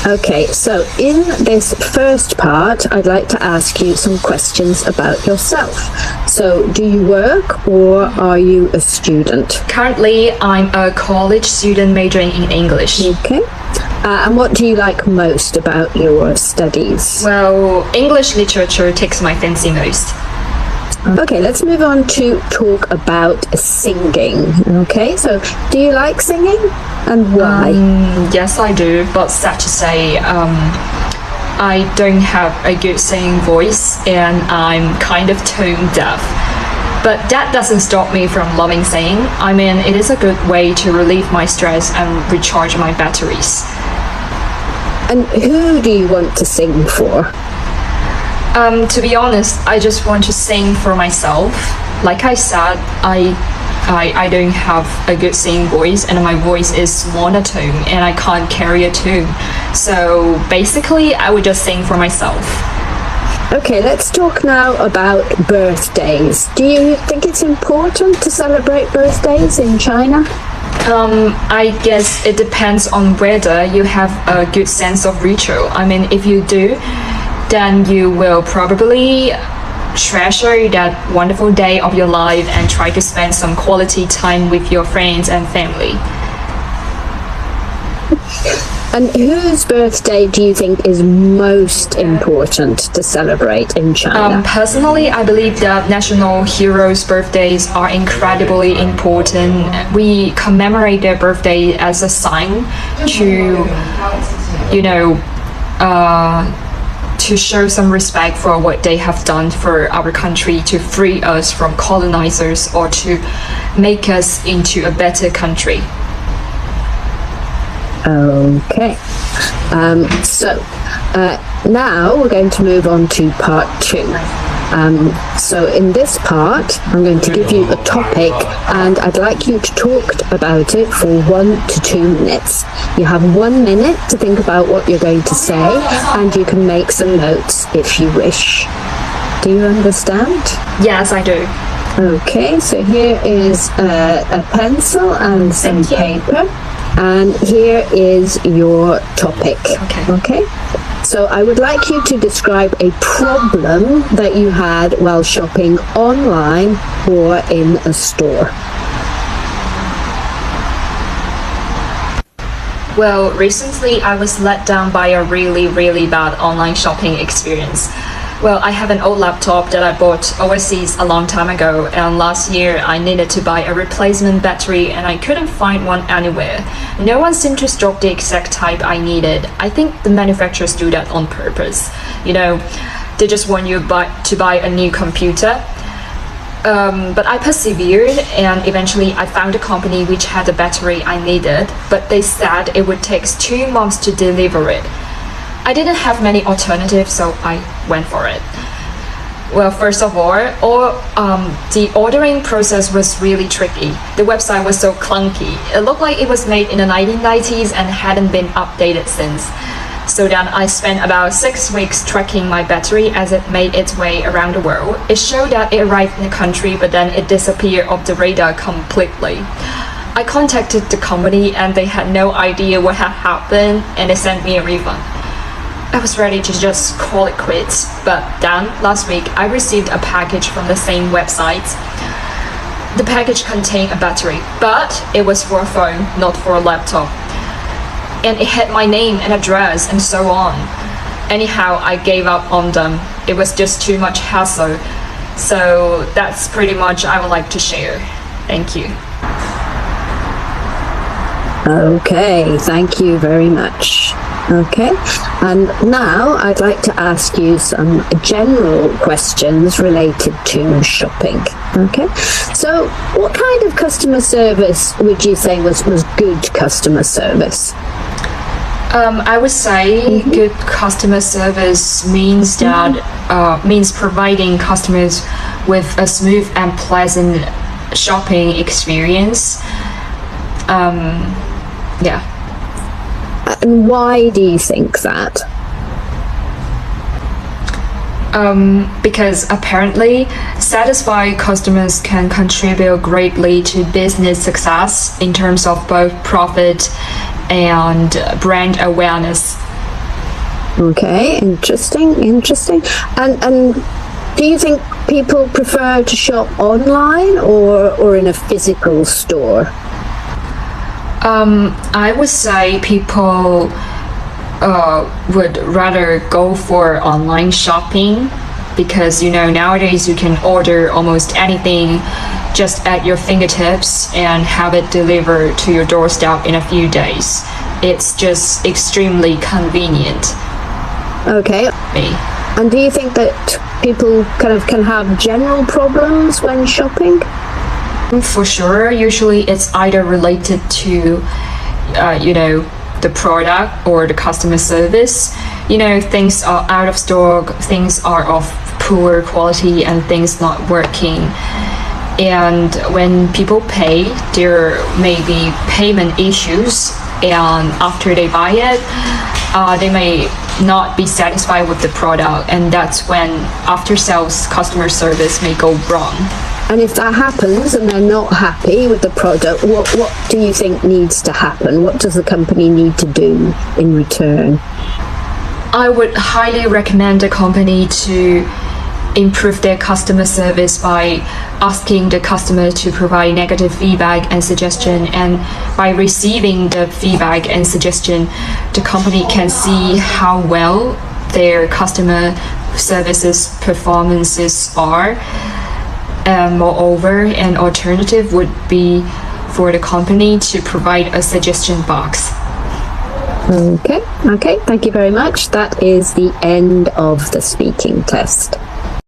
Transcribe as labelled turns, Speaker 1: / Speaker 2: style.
Speaker 1: Okay, so in this first part, I'd like to ask you some questions about yourself. So, do you work or are you a student?
Speaker 2: Currently, I'm a college student majoring in English.
Speaker 1: Okay. And what do you like most about your studies?
Speaker 2: Well, English literature takes my fancy most.
Speaker 1: Okay, let's move on to talk about singing. Okay, so do you like singing and why?
Speaker 2: Yes, I do, but sad to say, I don't have a good singing voice and I'm kind of tone deaf. But that doesn't stop me from loving singing. I mean, it is a good way to relieve my stress and recharge my batteries.
Speaker 1: And who do you want to sing for?
Speaker 2: To be honest, I just want to sing for myself. Like I said, I don't have a good singing voice and my voice is monotone and I can't carry a tune. So basically, I would just sing for myself.
Speaker 1: Okay, let's talk now about birthdays. Do you think it's important to celebrate birthdays in China?
Speaker 2: I guess it depends on whether you have a good sense of ritual. I mean, if you do, then you will probably treasure that wonderful day of your life and try to spend some quality time with your friends and family.
Speaker 1: And whose birthday do you think is most important to celebrate in China?
Speaker 2: Personally, I believe that national heroes' birthdays are incredibly important. We commemorate their birthday as a sign to, to show some respect for what they have done for our country to free us from colonizers or to make us into a better country.
Speaker 1: Okay, so now we're going to move on to part 2. So in this part, I'm going to give you a topic and I'd like you to talk about it for 1 to 2 minutes. You have 1 minute to think about what you're going to say and you can make some notes if you wish. Do you understand?
Speaker 2: Yes, I do.
Speaker 1: Okay, so here is a pencil and some paper. And here is your topic. Okay. So I would like you to describe a problem that you had while shopping online or in a store.
Speaker 2: Well, recently I was let down by a really bad online shopping experience. Well, I have an old laptop that I bought overseas a long time ago, and last year I needed to buy a replacement battery and I couldn't find one anywhere. No one seemed to stock the exact type I needed. I think the manufacturers do that on purpose. They just want you to buy a new computer. But I persevered and eventually I found a company which had the battery I needed, but they said it would take 2 months to deliver it. I didn't have many alternatives, so I went for it. Well, first of all, the ordering process was really tricky. The website was so clunky. It looked like it was made in the 1990s and hadn't been updated since. So then I spent about 6 weeks tracking my battery as it made its way around the world. It showed that it arrived in the country, but then it disappeared off the radar completely. I contacted the company and they had no idea what had happened and they sent me a refund. I was ready to just call it quits, but then last week I received a package from the same website. The package contained a battery, but it was for a phone, not for a laptop. And it had my name and address and so on. Anyhow, I gave up on them. It was just too much hassle. So that's pretty much I would like to share. Thank you.
Speaker 1: Okay, thank you very much. Okay, and now I'd like to ask you some general questions related to shopping. Okay, so what kind of customer service would you say was good customer service?
Speaker 2: I would say good customer service means that means providing customers with a smooth and pleasant shopping experience. Yeah.
Speaker 1: And why do you think that?
Speaker 2: Because apparently satisfied customers can contribute greatly to business success in terms of both profit and brand awareness.
Speaker 1: Okay, interesting. And do you think people prefer to shop online or in a physical store?
Speaker 2: I would say people would rather go for online shopping because nowadays you can order almost anything just at your fingertips and have it delivered to your doorstep in a few days. It's just extremely convenient.
Speaker 1: Okay. And do you think that people kind of can have general problems when shopping?
Speaker 2: For sure, usually it's either related to, the product or the customer service. Things are out of stock, things are of poor quality, and things not working. And when people pay, there may be payment issues, and after they buy it, they may not be satisfied with the product, and that's when after-sales customer service may go wrong.
Speaker 1: And if that happens and they're not happy with the product, what do you think needs to happen? What does the company need to do in return?
Speaker 2: I would highly recommend the company to improve their customer service by asking the customer to provide negative feedback and suggestion, and by receiving the feedback and suggestion, the company can see how well their customer services performances are. Moreover, an alternative would be for the company to provide a suggestion box.
Speaker 1: Okay, thank you very much. That is the end of the speaking test.